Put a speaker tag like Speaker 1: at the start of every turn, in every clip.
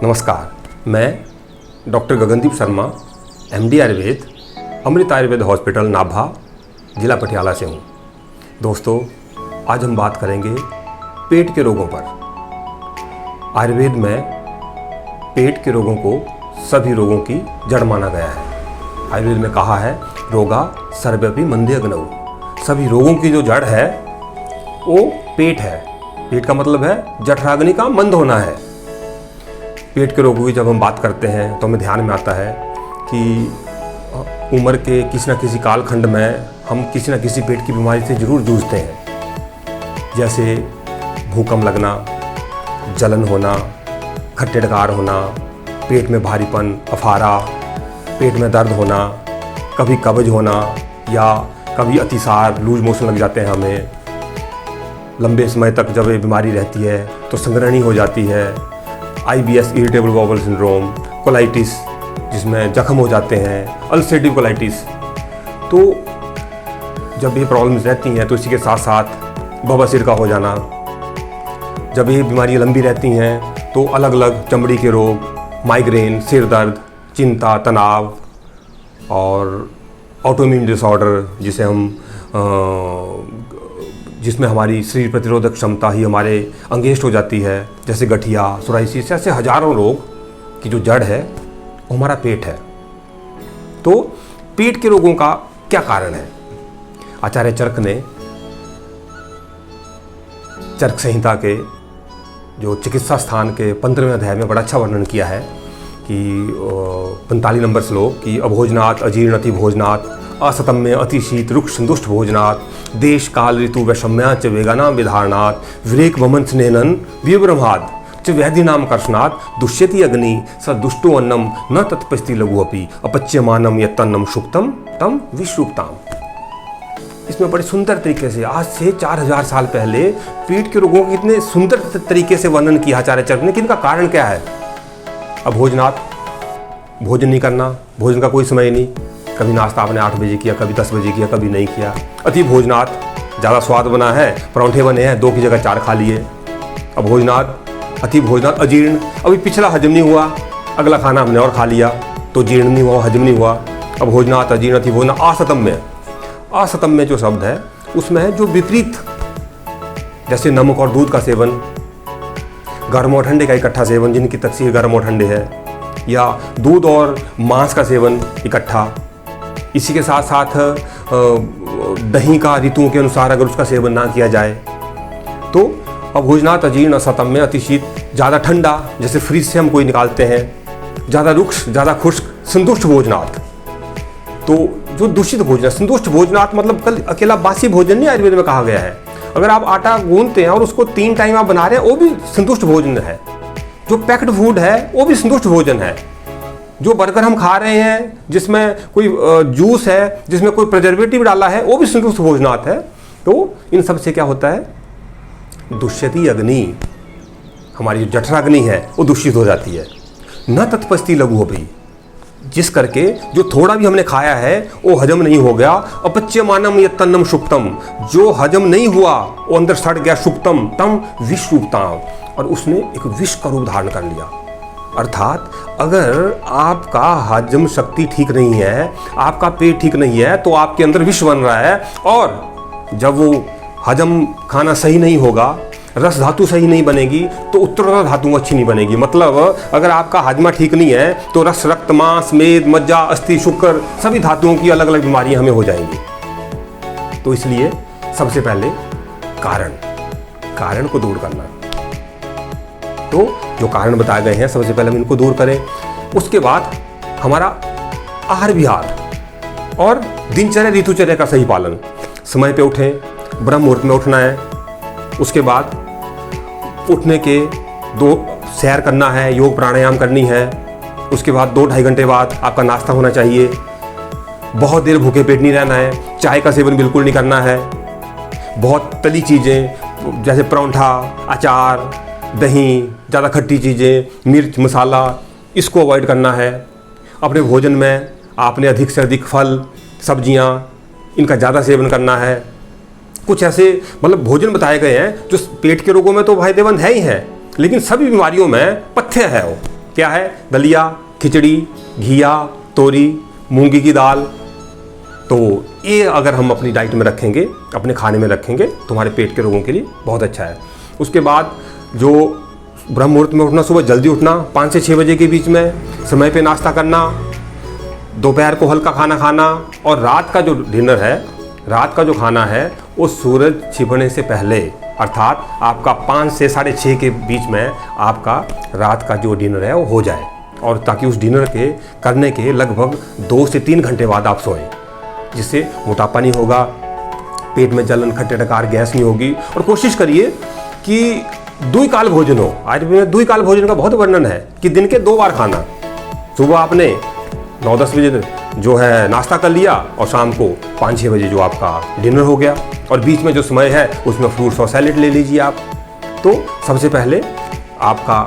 Speaker 1: नमस्कार, मैं doctor Gagandeep Sharma, MD Ayurveda, अमृत Ayurveda hospital Nabha, जिला पटियाला से हूँ। दोस्तों, आज हम बात करेंगे पेट के रोगों पर। आयुर्वेद में पेट के रोगों को सभी रोगों की जड़ माना गया है। आयुर्वेद में कहा है रोगा सर्वपि मंदे अग्नौ, सभी रोगों की जो जड़ है वो पेट है। पेट का मतलब है जठराग्नि का मंद होना है। पेट के रोगों की जब हम बात करते हैं तो हमें ध्यान में आता है कि उम्र के किसी न किसी कालखंड में हम किसी न किसी पेट की बीमारी से ज़रूर जूझते हैं। जैसे भूकंप लगना, जलन होना, खट्टे डकार होना, पेट में भारीपन, अफारा, पेट में दर्द होना, कभी कब्ज होना या कभी अतिसार, लूज मोशन लग जाते हैं हमें। लंबे समय तक जब ये बीमारी रहती है तो संग्रहणी हो जाती है। IBS irritable bowel syndrome, colitis जिसमें जख्म हो जाते हैं, अल्सरेटिव कोलाइटिस। तो जब ये प्रॉब्लम्स रहती हैं तो इसी के साथ साथ बवासीर का हो जाना। जब ये बीमारियाँ लंबी रहती हैं तो अलग अलग चमड़ी के रोग, माइग्रेन, सिर दर्द, चिंता, तनाव और ऑटोइम्यून डिसऑर्डर जिसमें हमारी शरीर प्रतिरोधक क्षमता ही हमारे अंगेष्ट हो जाती है, जैसे गठिया, सोराइसिस, ऐसे हजारों रोग की जो जड़ है वो हमारा पेट है। तो पेट के रोगों का क्या कारण है? आचार्य चरक ने चरक संहिता के जो चिकित्सा स्थान के 15वें अध्याय में बड़ा अच्छा वर्णन किया है कि 45 नंबर श्लोक कि अभोजनात् अजीर्ण अति भोजनात् असतम्य अतिशीत रुक्ष दुष्ट भोजनात् देश काल ऋतु वैषम्या च वेगानाम विधारणात् विरेक वमन स्नेहन विब्रह्माद च व्याधिनाम कर्षणात् दुष्यति अग्नि स दुष्टो अन्नम न तत्पस्ति लघु अपि अपच्यमानम यत्तन्नम शुक्तम तम विश्रुक्ताम। इसमें बड़े सुंदर तरीके से आज से 4000 साल पहले पेट के रोगों की इतने सुंदर तरीके से वर्णन किया आचार्य चरक ने कि इनका कारण क्या है। अभोजनात्, भोजन नहीं करना, भोजन का कोई समय नहीं, कभी नाश्ता आपने 8 बजे किया, कभी 10 बजे किया, कभी नहीं किया। अति भोजनात्, ज़्यादा स्वाद बना है, परांठे बने हैं, 2 की जगह 4 खा लिए। अभोजनात्, अति भोजनात् अजीर्ण, अभी पिछला हजम नहीं हुआ, अगला खाना हमने और खा लिया तो जीर्ण नहीं हुआ, हजम नहीं हुआ। अभोजनात् अजीर्ण अति भोजन। असतम्य, असतम्य जो शब्द है उसमें है जो विपरीत, जैसे नमक और दूध का सेवन, गर्म और ठंडे का इकट्ठा सेवन, जिनकी तस्वीर गर्म और ठंडे है, या दूध और मांस का सेवन इकट्ठा। इसी के साथ साथ दही का ऋतुओं के अनुसार अगर उसका सेवन ना किया जाए तो अभोजनात् अजीर्ण असतम्य अतिशीत, ज़्यादा ठंडा जैसे फ्रिज से हम कोई निकालते हैं, ज़्यादा रुक्ष, ज़्यादा खुश्क, संतुष्ट भोजनात्। तो जो दूषित भोजन, संतुष्ट भोजनात् मतलब कल अकेला बासी भोजन नहीं आयुर्वेद में कहा गया है। अगर आप आटा गूंथते हैं और उसको 3 टाइम आप बना रहे हैं वो भी संतुष्ट भोजन है। जो पैक्ड फूड है वो भी संतुष्ट भोजन है। जो बर्गर हम खा रहे हैं जिसमें कोई जूस है, जिसमें कोई प्रिजर्वेटिव डाला है, वो भी संतुष्ट भोजनात् है। तो इन सब से क्या होता है, दुष्यति अग्नि, हमारी जो जठराग्नि है वो दूषित हो जाती है। न तत्पस्ति लघु अपि, जिस करके जो थोड़ा भी हमने खाया है वो हजम नहीं हो गया। अपच्यमानम यत्तन्नम शुक्तम, जो हजम नहीं हुआ वो अंदर सड़ गया, शुक्तम तम विश्रुक्ताम, और उसने एक विष का रूप धारण कर लिया। अर्थात अगर आपका हजम शक्ति ठीक नहीं है, आपका पेट ठीक नहीं है, तो आपके अंदर विष बन रहा है, और जब वो हजम खाना सही नहीं होगा, रस धातु सही नहीं बनेगी तो उत्तरोत्तर धातु अच्छी नहीं बनेगी। मतलब अगर आपका हाजमा ठीक नहीं है तो रस, रक्त, मांस, मेद, मज्जा, अस्थि, शुक्र, सभी धातुओं की अलग अलग बीमारियां हमें हो जाएंगी। तो इसलिए सबसे पहले कारण को दूर करना। तो जो कारण बताए गए हैं सबसे पहले हम इनको दूर करें। उसके बाद हमारा आहार विहार और दिनचर्या, ऋतुचर्या का सही पालन। समय पे उठें, ब्रह्म मुहूर्त में उठना है। उसके बाद उठने के 2 सैर करना है, योग प्राणायाम करनी है। उसके बाद 2-2.5 घंटे बाद आपका नाश्ता होना चाहिए। बहुत देर भूखे पेट नहीं रहना है। चाय का सेवन बिल्कुल नहीं करना है। बहुत तली चीज़ें जैसे परांठा, अचार, दही, ज़्यादा खट्टी चीज़ें, मिर्च, मसाला, इसको अवॉइड करना है। अपने भोजन में आपने अधिक से अधिक फल, सब्जियां, इनका ज़्यादा सेवन करना है। कुछ ऐसे मतलब भोजन बताए गए हैं जो पेट के रोगों में तो फायदेमंद है ही है, लेकिन सभी बीमारियों में पथ्य है वो। क्या है? दलिया, खिचड़ी, घिया, तोरी, मूंगी की दाल। तो ये अगर हम अपनी डाइट में रखेंगे, अपने खाने में रखेंगे तो हमारे पेट के रोगों के लिए बहुत अच्छा है। उसके बाद जो ब्रह्म मुहूर्त में उठना, सुबह जल्दी उठना, 5 से 6 बजे के बीच में, समय पे नाश्ता करना, दोपहर को हल्का खाना खाना, और रात का जो डिनर है, रात का जो खाना है वो सूरज छिपने से पहले, अर्थात आपका 5 से 6:30 के बीच में आपका रात का जो डिनर है वो हो जाए, और ताकि उस डिनर के करने के लगभग 2 से 3 घंटे बाद आप सोएं, जिससे मोटापा नहीं होगा, पेट में जलन, खट्टे डकार, गैस नहीं होगी। और कोशिश करिए कि द्विकाल भोजन हो। आयुर्वेद में द्विकाल भोजन का बहुत वर्णन है कि दिन के 2 बार खाना। सुबह आपने 9-10 बजे जो है नाश्ता कर लिया, और शाम को 5-6 बजे जो आपका डिनर हो गया, और बीच में जो समय है उसमें फ्रूट्स और सैलेड ले लीजिए आप। तो सबसे पहले आपका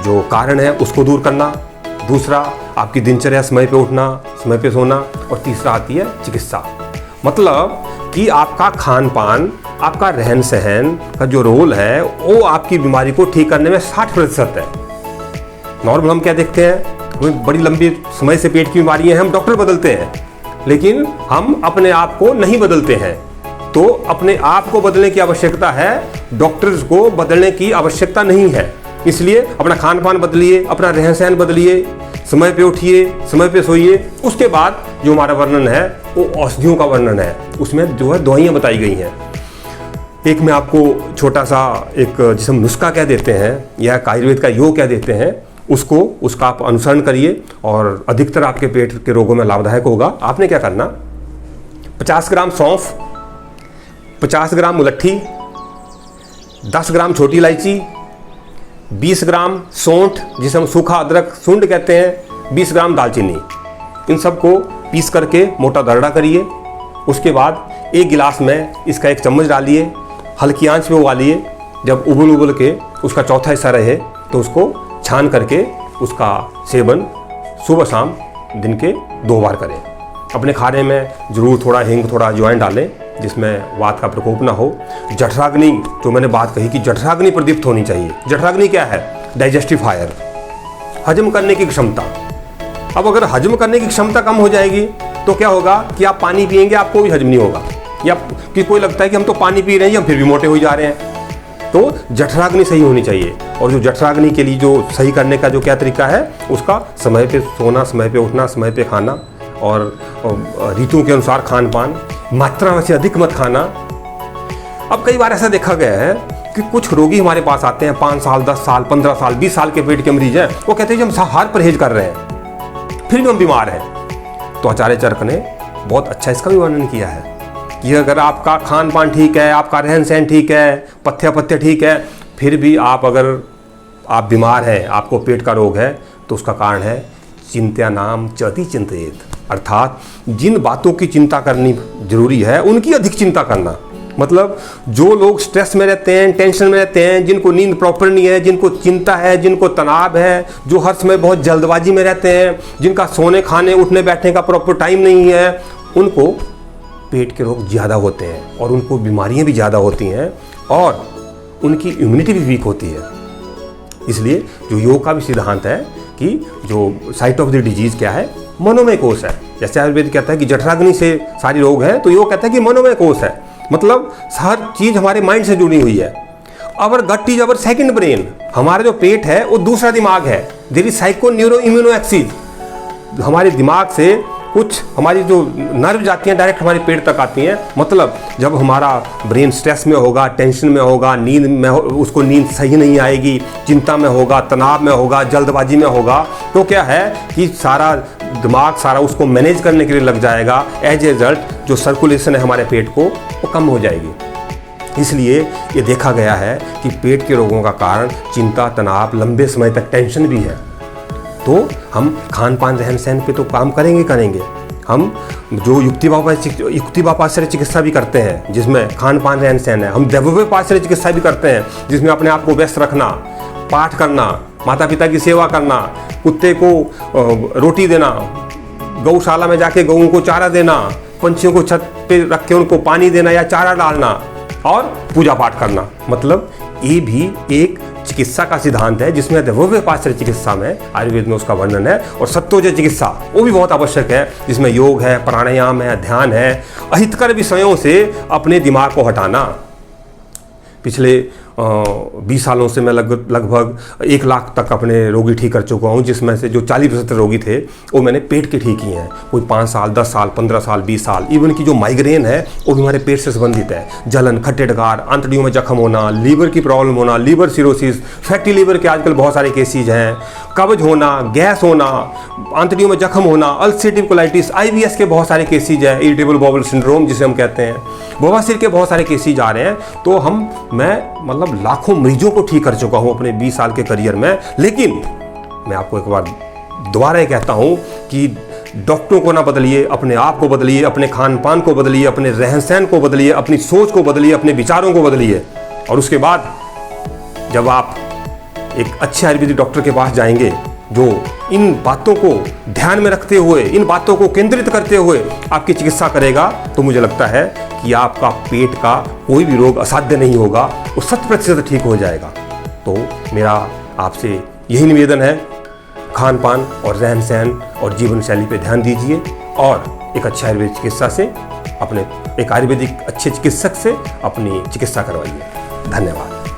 Speaker 1: जो कारण है उसको दूर करना, दूसरा आपकी दिनचर्या, समय पे उठना, समय पे सोना, और तीसरा आती है चिकित्सा। मतलब कि आपका खान पान, आपका रहन सहन का जो रोल है वो आपकी बीमारी को ठीक करने में 60% है। नॉर्मल हम क्या देखते हैं, हमें बड़ी लंबी समय से पेट की बीमारियां हैं, हम डॉक्टर बदलते हैं, लेकिन हम अपने आप को नहीं बदलते हैं। तो अपने आप को बदलने की आवश्यकता है, डॉक्टर्स को बदलने की आवश्यकता नहीं है। इसलिए अपना खान पान बदलिए, अपना रहन सहन बदलिए, समय पे उठिए, समय पे सोइए। उसके बाद जो हमारा वर्णन है वो औषधियों का वर्णन है, उसमें जो है दवाइयाँ बताई गई हैं। एक मैं आपको छोटा सा एक जिसे हम नुस्खा कह देते हैं या आयुर्वेद का योग कह देते हैं, उसका आप अनुसरण करिए और अधिकतर आपके पेट के रोगों में लाभदायक होगा। आपने क्या करना, 50 ग्राम सौंफ, 50 ग्राम मुलट्ठी, 10 ग्राम छोटी इलायची, 20 ग्राम सौंठ जिसे हम सूखा अदरक सूंड कहते हैं, 20 ग्राम दालचीनी, इन सबको पीस करके मोटा दरड़ा करिए। उसके बाद 1 गिलास में इसका 1 चम्मच डालिए, हल्की आंच पे उबालिए। जब उबल के उसका चौथा हिस्सा रहे तो उसको छान करके उसका सेवन सुबह शाम दिन के 2 बार करें। अपने खाने में ज़रूर थोड़ा हींग, थोड़ा अजवाइन डालें जिसमें वात का प्रकोप ना हो। जठराग्नि, जो मैंने बात कही कि जठराग्नि प्रदीप्त होनी चाहिए। जठराग्नि क्या है? डाइजेस्टिव फायर, हजम करने की क्षमता। अब अगर हजम करने की क्षमता कम हो जाएगी तो क्या होगा कि आप पानी पिएंगे, आपको भी हजम नहीं होगा, या कि कोई लगता है कि हम तो पानी पी रहे हैं, हम फिर भी मोटे हो जा रहे हैं। तो जठराग्नि सही होनी चाहिए, और जो जठराग्नि के लिए जो सही करने का जो क्या तरीका है, उसका समय पे सोना, समय पे उठना, समय पे खाना, और ऋतुओं के अनुसार खान पान, मात्रा से अधिक मत खाना। अब कई बार ऐसा देखा गया है कि कुछ रोगी हमारे पास आते हैं, 5 साल, 10 साल, 15 साल, 20 साल के पेट के मरीज हैं, वो कहते हैं कि हम हर परहेज कर रहे हैं फिर भी हम बीमार हैं। तो आचार्य चरक ने बहुत अच्छा इसका भी वर्णन किया है कि अगर आपका खान पान ठीक है, आपका रहन सहन ठीक है, पथ्य ठीक है, फिर भी अगर आप बीमार हैं, आपको पेट का रोग है, तो उसका कारण है चिंत्या नाम चति चिंतित, अर्थात जिन बातों की चिंता करनी जरूरी है उनकी अधिक चिंता करना। मतलब जो लोग स्ट्रेस में रहते हैं, टेंशन में रहते हैं, जिनको नींद प्रॉपर नहीं है, जिनको चिंता है, जिनको तनाव है, जो हर समय बहुत जल्दबाजी में रहते हैं, जिनका सोने, खाने, उठने बैठने का प्रॉपर टाइम नहीं है, उनको पेट के रोग ज़्यादा होते हैं, और उनको बीमारियां भी ज़्यादा होती हैं, और उनकी इम्यूनिटी भी वीक होती है। इसलिए जो योग का भी सिद्धांत है कि जो साइट ऑफ द डिजीज़ क्या है, मनोमय कोश है। जैसे आयुर्वेद कहता है कि जठराग्नि से सारी रोग हैं, तो योग कहता है कि मनोमय कोश है, मतलब हर चीज़ हमारे माइंड से जुड़ी हुई है। Our gut is our second brain, हमारा जो पेट है वो दूसरा दिमाग है। There is psycho neuro immuno axis, हमारे दिमाग से कुछ हमारी जो नर्व जाती हैं डायरेक्ट हमारे पेट तक आती हैं। मतलब जब हमारा ब्रेन स्ट्रेस में होगा, टेंशन में होगा, नींद में उसको नींद सही नहीं आएगी, चिंता में होगा, तनाव में होगा, जल्दबाजी में होगा, तो क्या है कि सारा दिमाग सारा उसको मैनेज करने के लिए लग जाएगा। एज ए रिजल्ट जो सर्कुलेशन है हमारे पेट को वो कम हो जाएगी। इसलिए ये देखा गया है कि पेट के रोगों का कारण चिंता, तनाव, लंबे समय तक टेंशन भी है। तो हम खान पान, रहन सहन पे तो काम करेंगे। हम जो युक्तिवापाश्रय चिकित्सा भी करते हैं जिसमें खान पान, रहन सहन है। हम दैवोपाश्रय चिकित्सा भी करते हैं जिसमें अपने आप को व्यस्त रखना, पाठ करना, माता पिता की सेवा करना, कुत्ते को रोटी देना, गौशाला में जाके गऊं को चारा देना, पंछियों को छत पे रख के उनको पानी देना या चारा डालना, और पूजा पाठ करना। मतलब ये भी एक चिकित्सा का सिद्धांत है जिसमें द्रव्यपाश्चर्य चिकित्सा में आयुर्वेद में उसका वर्णन है, और सत्वोजय चिकित्सा वो भी बहुत आवश्यक है जिसमें योग है, प्राणायाम है, ध्यान है, अहितकर विषयों से अपने दिमाग को हटाना। पिछले 20 सालों से मैं लगभग 1 लाख तक अपने रोगी ठीक कर चुका हूँ, जिसमें से जो 40% रोगी थे वो मैंने पेट के ठीक किए हैं। कोई 5 साल, 10 साल, 15 साल, 20 साल। इवन की जो माइग्रेन है वो भी हमारे पेट से संबंधित है। जलन, खट्टे डकार, आंतड़ियों में जख्म होना, लीवर की प्रॉब्लम होना, लीवर सिरोसिस, फैटी लीवर के आजकल बहुत सारे केसेज हैं, कब्ज होना, गैस होना, आंतड़ियों में जख्म होना, अल्सरेटिव कोलाइटिस, IBS के बहुत सारे केसेज हैं, इरिटेबल बाउल सिंड्रोम जिसे हम कहते हैं, बवासीर के बहुत सारे केसेज आ रहे हैं। तो मैं मतलब लाखों मरीजों को ठीक कर चुका हूं अपने 20 साल के करियर में। लेकिन मैं आपको एक बार दोबारा ये कहता हूं कि डॉक्टरों को ना बदलिए, अपने आप को बदलिए, अपने खान पान को बदलिए, अपने रहन सहन को बदलिए, अपनी सोच को बदलिए, अपने विचारों को बदलिए। और उसके बाद जब आप एक अच्छे आयुर्वेदिक डॉक्टर के पास जाएंगे जो इन बातों को ध्यान में रखते हुए, इन बातों को केंद्रित करते हुए आपकी चिकित्सा करेगा, तो मुझे लगता है कि आपका पेट का कोई भी रोग असाध्य नहीं होगा, वो 100% ठीक हो जाएगा। तो मेरा आपसे यही निवेदन है, खान पान और रहन सहन और जीवन शैली पे ध्यान दीजिए और एक अच्छे आयुर्वेदिक चिकित्सा से एक आयुर्वेदिक अच्छे चिकित्सक से अपनी चिकित्सा करवाइए। धन्यवाद।